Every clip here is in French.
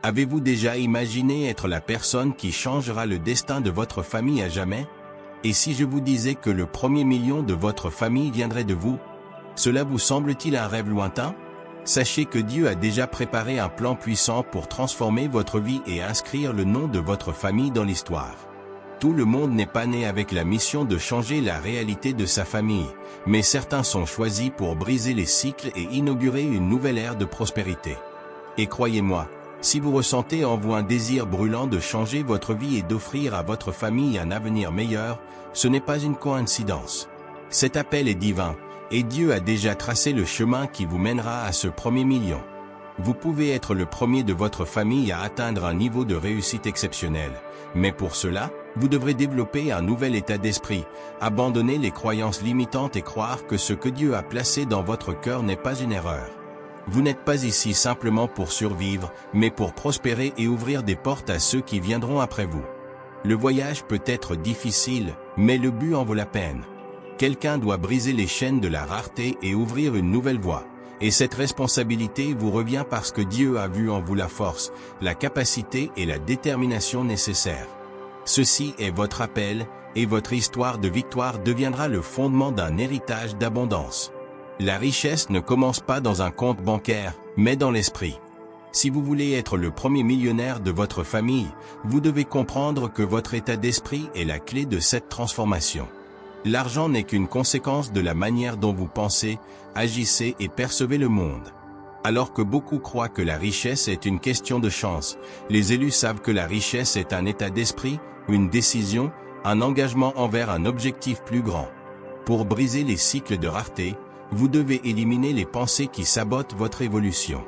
Avez-vous déjà imaginé être la personne qui changera le destin de votre famille à jamais? Et si je vous disais que le premier million de votre famille viendrait de vous? Cela vous semble-t-il un rêve lointain? Sachez que Dieu a déjà préparé un plan puissant pour transformer votre vie et inscrire le nom de votre famille dans l'histoire. Tout le monde n'est pas né avec la mission de changer la réalité de sa famille, mais certains sont choisis pour briser les cycles et inaugurer une nouvelle ère de prospérité. Et croyez-moi, si vous ressentez en vous un désir brûlant de changer votre vie et d'offrir à votre famille un avenir meilleur, ce n'est pas une coïncidence. Cet appel est divin, et Dieu a déjà tracé le chemin qui vous mènera à ce premier million. Vous pouvez être le premier de votre famille à atteindre un niveau de réussite exceptionnel, mais pour cela, vous devrez développer un nouvel état d'esprit, abandonner les croyances limitantes et croire que ce que Dieu a placé dans votre cœur n'est pas une erreur. Vous n'êtes pas ici simplement pour survivre, mais pour prospérer et ouvrir des portes à ceux qui viendront après vous. Le voyage peut être difficile, mais le but en vaut la peine. Quelqu'un doit briser les chaînes de la rareté et ouvrir une nouvelle voie. Et cette responsabilité vous revient parce que Dieu a vu en vous la force, la capacité et la détermination nécessaires. Ceci est votre appel, et votre histoire de victoire deviendra le fondement d'un héritage d'abondance. La richesse ne commence pas dans un compte bancaire, mais dans l'esprit. Si vous voulez être le premier millionnaire de votre famille, vous devez comprendre que votre état d'esprit est la clé de cette transformation. L'argent n'est qu'une conséquence de la manière dont vous pensez, agissez et percevez le monde. Alors que beaucoup croient que la richesse est une question de chance, les élus savent que la richesse est un état d'esprit, une décision, un engagement envers un objectif plus grand. Pour briser les cycles de rareté, vous devez éliminer les pensées qui sabotent votre évolution.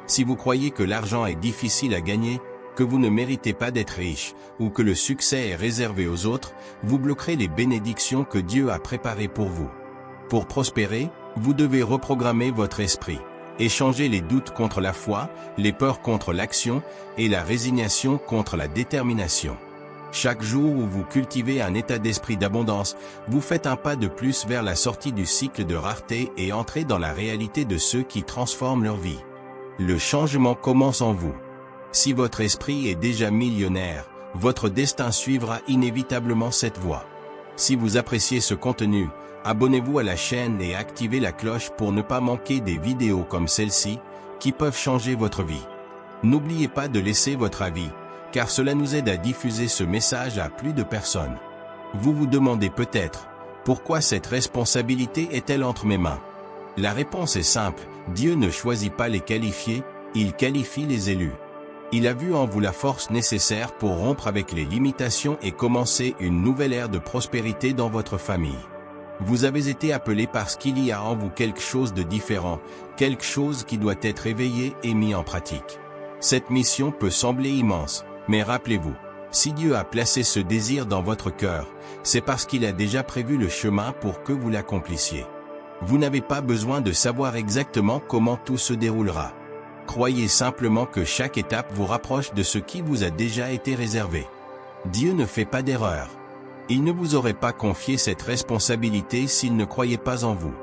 Si vous croyez que l'argent est difficile à gagner, que vous ne méritez pas d'être riche, ou que le succès est réservé aux autres, vous bloquerez les bénédictions que Dieu a préparées pour vous. Pour prospérer, vous devez reprogrammer votre esprit, échanger les doutes contre la foi, les peurs contre l'action, et la résignation contre la détermination. Chaque jour où vous cultivez un état d'esprit d'abondance, vous faites un pas de plus vers la sortie du cycle de rareté et entrez dans la réalité de ceux qui transforment leur vie. Le changement commence en vous. Si votre esprit est déjà millionnaire, votre destin suivra inévitablement cette voie. Si vous appréciez ce contenu, abonnez-vous à la chaîne et activez la cloche pour ne pas manquer des vidéos comme celle-ci, qui peuvent changer votre vie. N'oubliez pas de laisser votre avis, car cela nous aide à diffuser ce message à plus de personnes. Vous vous demandez peut-être, pourquoi cette responsabilité est-elle entre mes mains? La réponse est simple, Dieu ne choisit pas les qualifiés, il qualifie les élus. Il a vu en vous la force nécessaire pour rompre avec les limitations et commencer une nouvelle ère de prospérité dans votre famille. Vous avez été appelé parce qu'il y a en vous quelque chose de différent, quelque chose qui doit être éveillé et mis en pratique. Cette mission peut sembler immense, mais rappelez-vous, si Dieu a placé ce désir dans votre cœur, c'est parce qu'il a déjà prévu le chemin pour que vous l'accomplissiez. Vous n'avez pas besoin de savoir exactement comment tout se déroulera. Croyez simplement que chaque étape vous rapproche de ce qui vous a déjà été réservé. Dieu ne fait pas d'erreur. Il ne vous aurait pas confié cette responsabilité s'il ne croyait pas en vous.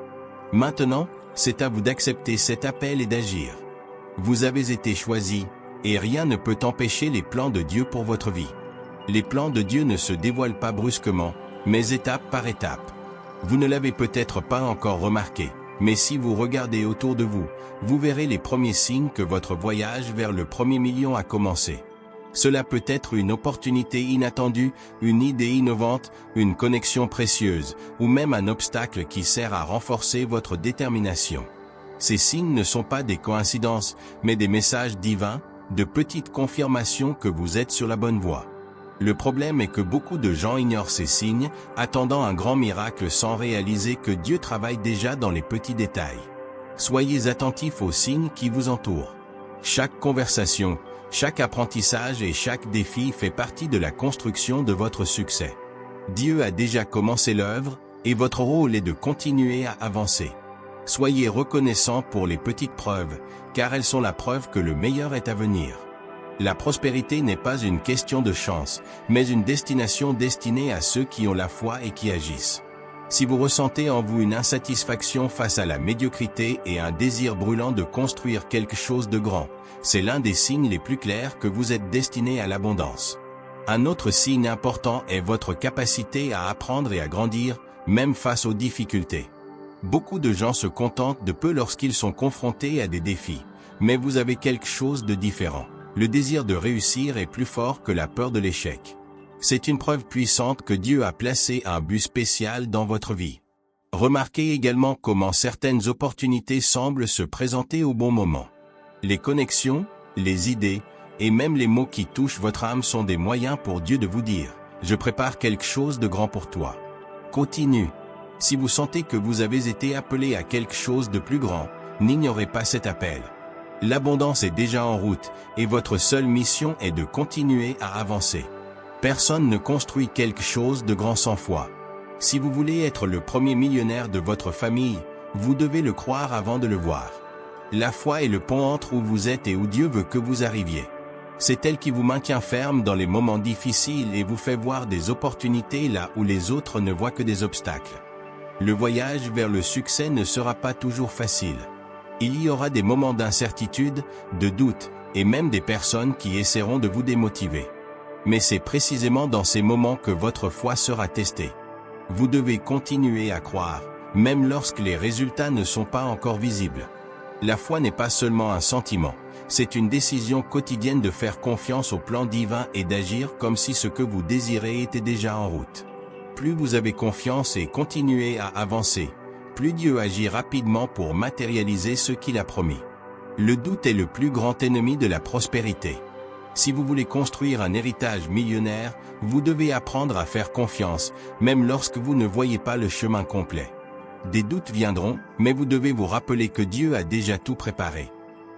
Maintenant, c'est à vous d'accepter cet appel et d'agir. Vous avez été choisi, et rien ne peut empêcher les plans de Dieu pour votre vie. Les plans de Dieu ne se dévoilent pas brusquement, mais étape par étape. Vous ne l'avez peut-être pas encore remarqué, mais si vous regardez autour de vous, vous verrez les premiers signes que votre voyage vers le premier million a commencé. Cela peut être une opportunité inattendue, une idée innovante, une connexion précieuse, ou même un obstacle qui sert à renforcer votre détermination. Ces signes ne sont pas des coïncidences, mais des messages divins, de petites confirmations que vous êtes sur la bonne voie. Le problème est que beaucoup de gens ignorent ces signes, attendant un grand miracle sans réaliser que Dieu travaille déjà dans les petits détails. Soyez attentifs aux signes qui vous entourent. Chaque conversation, chaque apprentissage et chaque défi fait partie de la construction de votre succès. Dieu a déjà commencé l'œuvre, et votre rôle est de continuer à avancer. Soyez reconnaissants pour les petites preuves, car elles sont la preuve que le meilleur est à venir. La prospérité n'est pas une question de chance, mais une destination destinée à ceux qui ont la foi et qui agissent. Si vous ressentez en vous une insatisfaction face à la médiocrité et un désir brûlant de construire quelque chose de grand, c'est l'un des signes les plus clairs que vous êtes destiné à l'abondance. Un autre signe important est votre capacité à apprendre et à grandir, même face aux difficultés. Beaucoup de gens se contentent de peu lorsqu'ils sont confrontés à des défis, mais vous avez quelque chose de différent. Le désir de réussir est plus fort que la peur de l'échec. C'est une preuve puissante que Dieu a placé un but spécial dans votre vie. Remarquez également comment certaines opportunités semblent se présenter au bon moment. Les connexions, les idées, et même les mots qui touchent votre âme sont des moyens pour Dieu de vous dire « Je prépare quelque chose de grand pour toi ». Continue. Si vous sentez que vous avez été appelé à quelque chose de plus grand, n'ignorez pas cet appel. L'abondance est déjà en route, et votre seule mission est de continuer à avancer. Personne ne construit quelque chose de grand sans foi. Si vous voulez être le premier millionnaire de votre famille, vous devez le croire avant de le voir. La foi est le pont entre où vous êtes et où Dieu veut que vous arriviez. C'est elle qui vous maintient ferme dans les moments difficiles et vous fait voir des opportunités là où les autres ne voient que des obstacles. Le voyage vers le succès ne sera pas toujours facile. Il y aura des moments d'incertitude, de doute, et même des personnes qui essaieront de vous démotiver. Mais c'est précisément dans ces moments que votre foi sera testée. Vous devez continuer à croire, même lorsque les résultats ne sont pas encore visibles. La foi n'est pas seulement un sentiment, c'est une décision quotidienne de faire confiance au plan divin et d'agir comme si ce que vous désirez était déjà en route. Plus vous avez confiance et continuez à avancer, plus Dieu agit rapidement pour matérialiser ce qu'il a promis. Le doute est le plus grand ennemi de la prospérité. Si vous voulez construire un héritage millionnaire, vous devez apprendre à faire confiance, même lorsque vous ne voyez pas le chemin complet. Des doutes viendront, mais vous devez vous rappeler que Dieu a déjà tout préparé.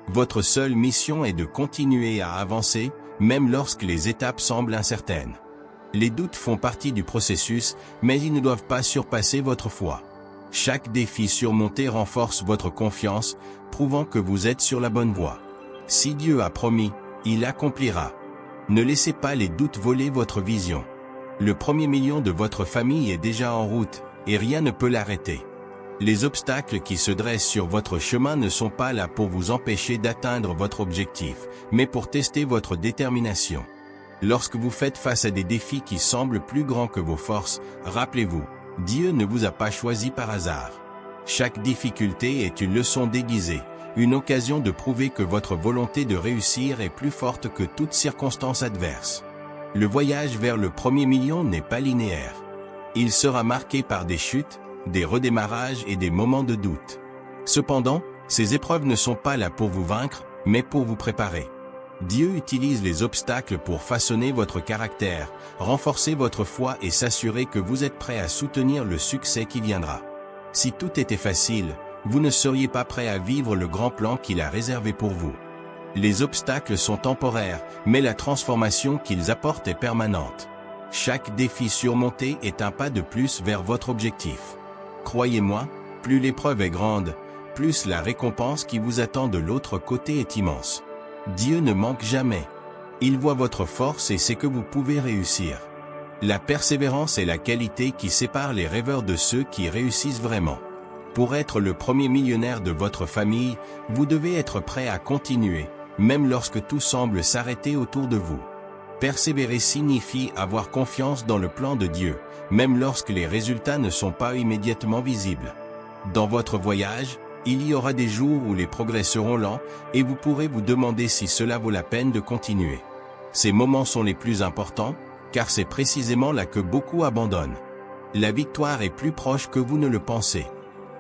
Votre seule mission est de continuer à avancer, même lorsque les étapes semblent incertaines. Les doutes font partie du processus, mais ils ne doivent pas surpasser votre foi. Chaque défi surmonté renforce votre confiance, prouvant que vous êtes sur la bonne voie. Si Dieu a promis, il accomplira. Ne laissez pas les doutes voler votre vision. Le premier million de votre famille est déjà en route, et rien ne peut l'arrêter. Les obstacles qui se dressent sur votre chemin ne sont pas là pour vous empêcher d'atteindre votre objectif, mais pour tester votre détermination. Lorsque vous faites face à des défis qui semblent plus grands que vos forces, rappelez-vous, Dieu ne vous a pas choisi par hasard. Chaque difficulté est une leçon déguisée, une occasion de prouver que votre volonté de réussir est plus forte que toute circonstance adverse. Le voyage vers le premier million n'est pas linéaire. Il sera marqué par des chutes, des redémarrages et des moments de doute. Cependant, ces épreuves ne sont pas là pour vous vaincre, mais pour vous préparer. Dieu utilise les obstacles pour façonner votre caractère, renforcer votre foi et s'assurer que vous êtes prêt à soutenir le succès qui viendra. Si tout était facile, vous ne seriez pas prêt à vivre le grand plan qu'il a réservé pour vous. Les obstacles sont temporaires, mais la transformation qu'ils apportent est permanente. Chaque défi surmonté est un pas de plus vers votre objectif. Croyez-moi, plus l'épreuve est grande, plus la récompense qui vous attend de l'autre côté est immense. Dieu ne manque jamais. Il voit votre force et sait que vous pouvez réussir. La persévérance est la qualité qui sépare les rêveurs de ceux qui réussissent vraiment. Pour être le premier millionnaire de votre famille, vous devez être prêt à continuer, même lorsque tout semble s'arrêter autour de vous. Persévérer signifie avoir confiance dans le plan de Dieu, même lorsque les résultats ne sont pas immédiatement visibles. Dans votre voyage, il y aura des jours où les progrès seront lents et vous pourrez vous demander si cela vaut la peine de continuer. Ces moments sont les plus importants, car c'est précisément là que beaucoup abandonnent. La victoire est plus proche que vous ne le pensez.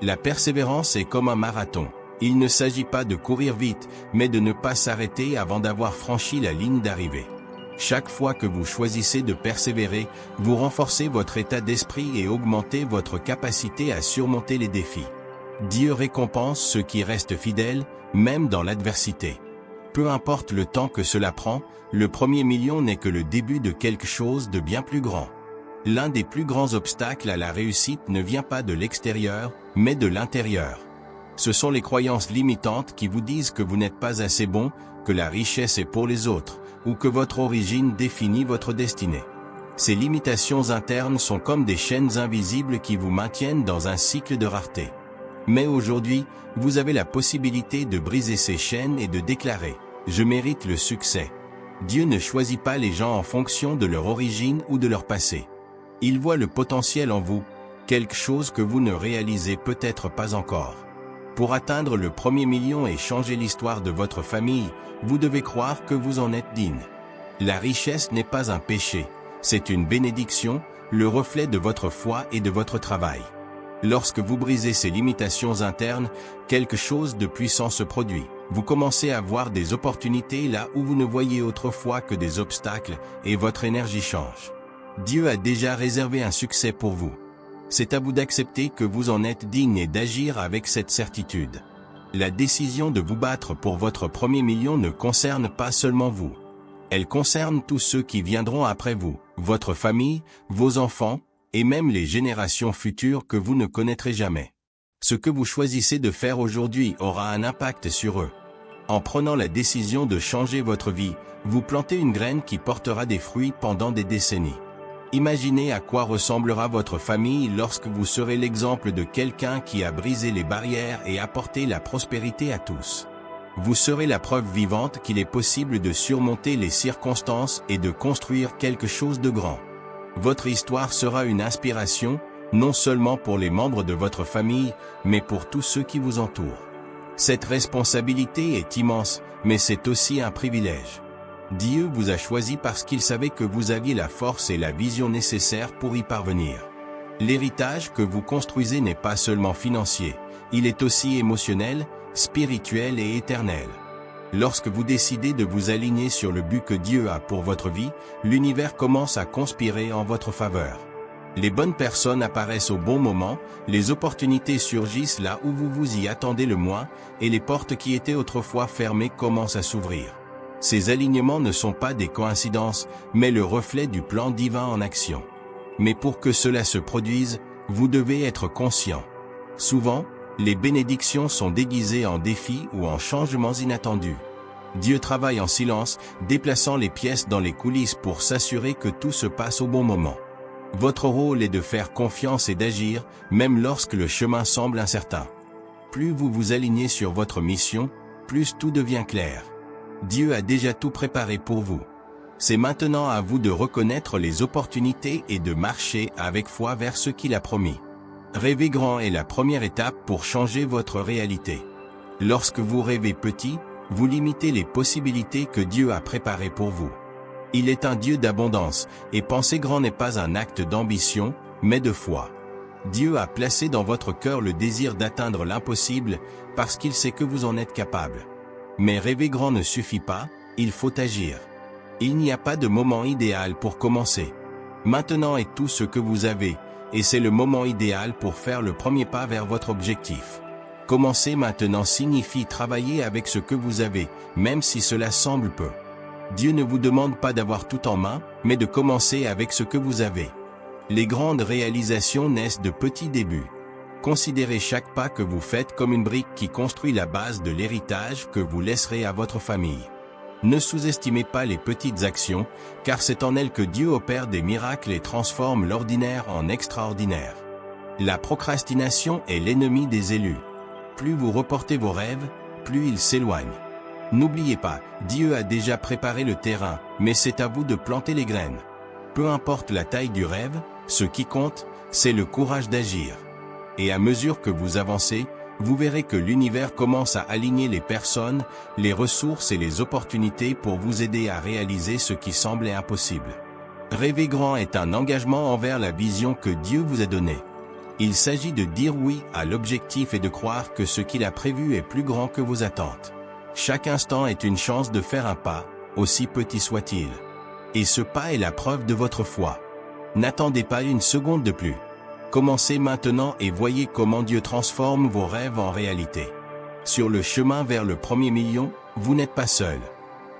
La persévérance est comme un marathon. Il ne s'agit pas de courir vite, mais de ne pas s'arrêter avant d'avoir franchi la ligne d'arrivée. Chaque fois que vous choisissez de persévérer, vous renforcez votre état d'esprit et augmentez votre capacité à surmonter les défis. Dieu récompense ceux qui restent fidèles, même dans l'adversité. Peu importe le temps que cela prend, le premier million n'est que le début de quelque chose de bien plus grand. L'un des plus grands obstacles à la réussite ne vient pas de l'extérieur, mais de l'intérieur. Ce sont les croyances limitantes qui vous disent que vous n'êtes pas assez bon, que la richesse est pour les autres, ou que votre origine définit votre destinée. Ces limitations internes sont comme des chaînes invisibles qui vous maintiennent dans un cycle de rareté. Mais aujourd'hui, vous avez la possibilité de briser ces chaînes et de déclarer « Je mérite le succès ». Dieu ne choisit pas les gens en fonction de leur origine ou de leur passé. Il voit le potentiel en vous, quelque chose que vous ne réalisez peut-être pas encore. Pour atteindre le premier million et changer l'histoire de votre famille, vous devez croire que vous en êtes digne. La richesse n'est pas un péché, c'est une bénédiction, le reflet de votre foi et de votre travail. Lorsque vous brisez ces limitations internes, quelque chose de puissant se produit. Vous commencez à voir des opportunités là où vous ne voyiez autrefois que des obstacles et votre énergie change. Dieu a déjà réservé un succès pour vous. C'est à vous d'accepter que vous en êtes digne et d'agir avec cette certitude. La décision de vous battre pour votre premier million ne concerne pas seulement vous. Elle concerne tous ceux qui viendront après vous, votre famille, vos enfants, et même les générations futures que vous ne connaîtrez jamais. Ce que vous choisissez de faire aujourd'hui aura un impact sur eux. En prenant la décision de changer votre vie, vous plantez une graine qui portera des fruits pendant des décennies. Imaginez à quoi ressemblera votre famille lorsque vous serez l'exemple de quelqu'un qui a brisé les barrières et apporté la prospérité à tous. Vous serez la preuve vivante qu'il est possible de surmonter les circonstances et de construire quelque chose de grand. Votre histoire sera une inspiration, non seulement pour les membres de votre famille, mais pour tous ceux qui vous entourent. Cette responsabilité est immense, mais c'est aussi un privilège. Dieu vous a choisi parce qu'il savait que vous aviez la force et la vision nécessaires pour y parvenir. L'héritage que vous construisez n'est pas seulement financier, il est aussi émotionnel, spirituel et éternel. Lorsque vous décidez de vous aligner sur le but que Dieu a pour votre vie, l'univers commence à conspirer en votre faveur. Les bonnes personnes apparaissent au bon moment, les opportunités surgissent là où vous vous y attendez le moins, et les portes qui étaient autrefois fermées commencent à s'ouvrir. Ces alignements ne sont pas des coïncidences, mais le reflet du plan divin en action. Mais pour que cela se produise, vous devez être conscient. Souvent, les bénédictions sont déguisées en défis ou en changements inattendus. Dieu travaille en silence, déplaçant les pièces dans les coulisses pour s'assurer que tout se passe au bon moment. Votre rôle est de faire confiance et d'agir, même lorsque le chemin semble incertain. Plus vous vous alignez sur votre mission, plus tout devient clair. Dieu a déjà tout préparé pour vous. C'est maintenant à vous de reconnaître les opportunités et de marcher avec foi vers ce qu'il a promis. Rêver grand est la première étape pour changer votre réalité. Lorsque vous rêvez petit, vous limitez les possibilités que Dieu a préparées pour vous. Il est un Dieu d'abondance, et penser grand n'est pas un acte d'ambition, mais de foi. Dieu a placé dans votre cœur le désir d'atteindre l'impossible, parce qu'il sait que vous en êtes capable. Mais rêver grand ne suffit pas, il faut agir. Il n'y a pas de moment idéal pour commencer. Maintenant est tout ce que vous avez, et c'est le moment idéal pour faire le premier pas vers votre objectif. Commencer maintenant signifie travailler avec ce que vous avez, même si cela semble peu. Dieu ne vous demande pas d'avoir tout en main, mais de commencer avec ce que vous avez. Les grandes réalisations naissent de petits débuts. Considérez chaque pas que vous faites comme une brique qui construit la base de l'héritage que vous laisserez à votre famille. Ne sous-estimez pas les petites actions, car c'est en elles que Dieu opère des miracles et transforme l'ordinaire en extraordinaire. La procrastination est l'ennemi des élus. Plus vous reportez vos rêves, plus ils s'éloignent. N'oubliez pas, Dieu a déjà préparé le terrain, mais c'est à vous de planter les graines. Peu importe la taille du rêve, ce qui compte, c'est le courage d'agir. Et à mesure que vous avancez, vous verrez que l'univers commence à aligner les personnes, les ressources et les opportunités pour vous aider à réaliser ce qui semblait impossible. Rêver grand est un engagement envers la vision que Dieu vous a donnée. Il s'agit de dire oui à l'objectif et de croire que ce qu'il a prévu est plus grand que vos attentes. Chaque instant est une chance de faire un pas, aussi petit soit-il. Et ce pas est la preuve de votre foi. N'attendez pas une seconde de plus. Commencez maintenant et voyez comment Dieu transforme vos rêves en réalité. Sur le chemin vers le premier million, vous n'êtes pas seul.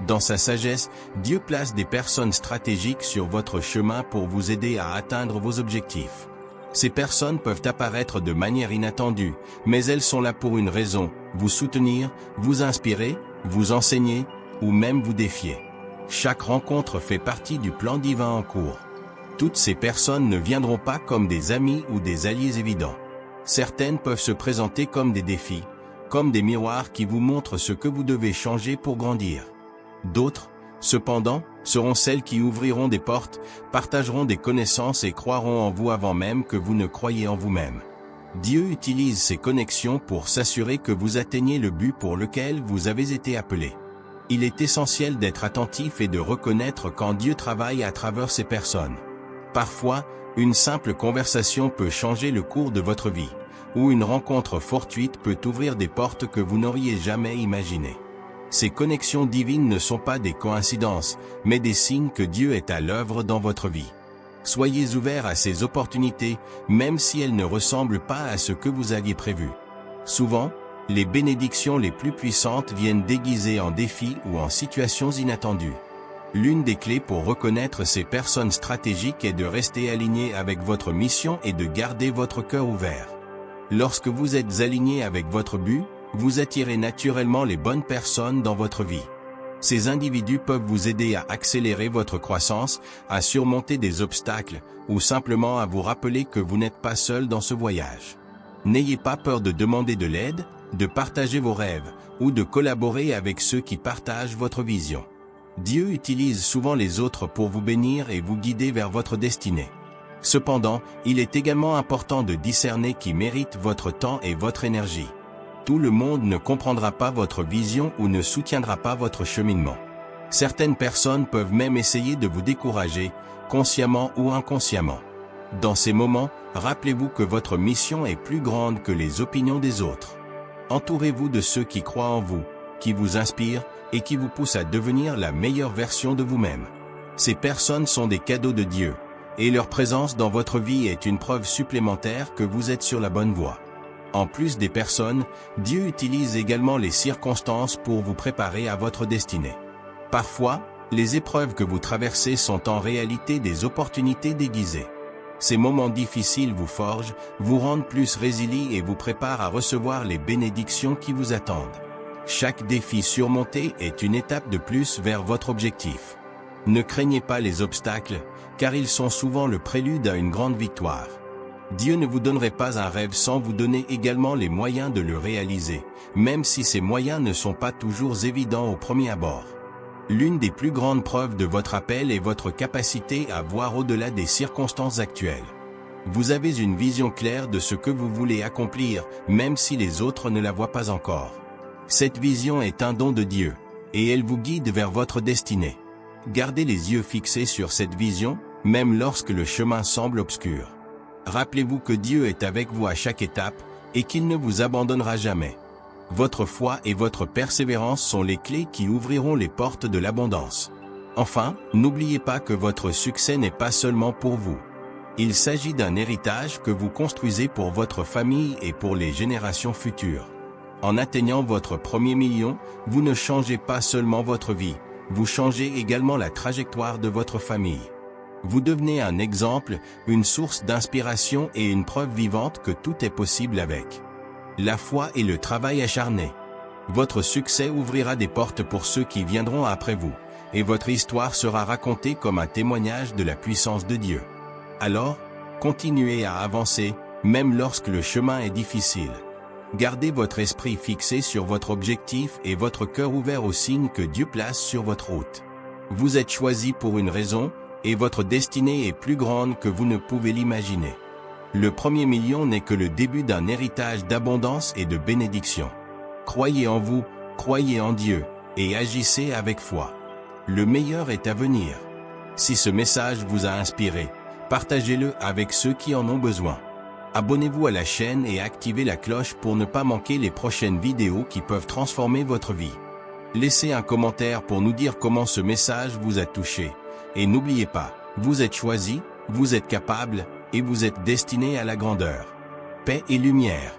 Dans sa sagesse, Dieu place des personnes stratégiques sur votre chemin pour vous aider à atteindre vos objectifs. Ces personnes peuvent apparaître de manière inattendue, mais elles sont là pour une raison, vous soutenir, vous inspirer, vous enseigner, ou même vous défier. Chaque rencontre fait partie du plan divin en cours. Toutes ces personnes ne viendront pas comme des amis ou des alliés évidents. Certaines peuvent se présenter comme des défis, comme des miroirs qui vous montrent ce que vous devez changer pour grandir. D'autres, cependant, seront celles qui ouvriront des portes, partageront des connaissances et croiront en vous avant même que vous ne croyez en vous-même. Dieu utilise ces connexions pour s'assurer que vous atteignez le but pour lequel vous avez été appelé. Il est essentiel d'être attentif et de reconnaître quand Dieu travaille à travers ces personnes. Parfois, une simple conversation peut changer le cours de votre vie, ou une rencontre fortuite peut ouvrir des portes que vous n'auriez jamais imaginées. Ces connexions divines ne sont pas des coïncidences, mais des signes que Dieu est à l'œuvre dans votre vie. Soyez ouverts à ces opportunités, même si elles ne ressemblent pas à ce que vous aviez prévu. Souvent, les bénédictions les plus puissantes viennent déguisées en défis ou en situations inattendues. L'une des clés pour reconnaître ces personnes stratégiques est de rester aligné avec votre mission et de garder votre cœur ouvert. Lorsque vous êtes aligné avec votre but, vous attirez naturellement les bonnes personnes dans votre vie. Ces individus peuvent vous aider à accélérer votre croissance, à surmonter des obstacles, ou simplement à vous rappeler que vous n'êtes pas seul dans ce voyage. N'ayez pas peur de demander de l'aide, de partager vos rêves, ou de collaborer avec ceux qui partagent votre vision. Dieu utilise souvent les autres pour vous bénir et vous guider vers votre destinée. Cependant, il est également important de discerner qui mérite votre temps et votre énergie. Tout le monde ne comprendra pas votre vision ou ne soutiendra pas votre cheminement. Certaines personnes peuvent même essayer de vous décourager, consciemment ou inconsciemment. Dans ces moments, rappelez-vous que votre mission est plus grande que les opinions des autres. Entourez-vous de ceux qui croient en vous, qui vous inspirent et qui vous poussent à devenir la meilleure version de vous-même. Ces personnes sont des cadeaux de Dieu, et leur présence dans votre vie est une preuve supplémentaire que vous êtes sur la bonne voie. En plus des personnes, Dieu utilise également les circonstances pour vous préparer à votre destinée. Parfois, les épreuves que vous traversez sont en réalité des opportunités déguisées. Ces moments difficiles vous forgent, vous rendent plus résilients et vous préparent à recevoir les bénédictions qui vous attendent. Chaque défi surmonté est une étape de plus vers votre objectif. Ne craignez pas les obstacles, car ils sont souvent le prélude à une grande victoire. Dieu ne vous donnerait pas un rêve sans vous donner également les moyens de le réaliser, même si ces moyens ne sont pas toujours évidents au premier abord. L'une des plus grandes preuves de votre appel est votre capacité à voir au-delà des circonstances actuelles. Vous avez une vision claire de ce que vous voulez accomplir, même si les autres ne la voient pas encore. Cette vision est un don de Dieu, et elle vous guide vers votre destinée. Gardez les yeux fixés sur cette vision, même lorsque le chemin semble obscur. Rappelez-vous que Dieu est avec vous à chaque étape, et qu'il ne vous abandonnera jamais. Votre foi et votre persévérance sont les clés qui ouvriront les portes de l'abondance. Enfin, n'oubliez pas que votre succès n'est pas seulement pour vous. Il s'agit d'un héritage que vous construisez pour votre famille et pour les générations futures. En atteignant votre premier million, vous ne changez pas seulement votre vie, vous changez également la trajectoire de votre famille. Vous devenez un exemple, une source d'inspiration et une preuve vivante que tout est possible avec la foi et le travail acharné. Votre succès ouvrira des portes pour ceux qui viendront après vous, et votre histoire sera racontée comme un témoignage de la puissance de Dieu. Alors, continuez à avancer, même lorsque le chemin est difficile. Gardez votre esprit fixé sur votre objectif et votre cœur ouvert aux signes que Dieu place sur votre route. Vous êtes choisi pour une raison, et votre destinée est plus grande que vous ne pouvez l'imaginer. Le premier million n'est que le début d'un héritage d'abondance et de bénédiction. Croyez en vous, croyez en Dieu, et agissez avec foi. Le meilleur est à venir. Si ce message vous a inspiré, partagez-le avec ceux qui en ont besoin. Abonnez-vous à la chaîne et activez la cloche pour ne pas manquer les prochaines vidéos qui peuvent transformer votre vie. Laissez un commentaire pour nous dire comment ce message vous a touché. Et n'oubliez pas, vous êtes choisi, vous êtes capable, et vous êtes destiné à la grandeur. Paix et lumière.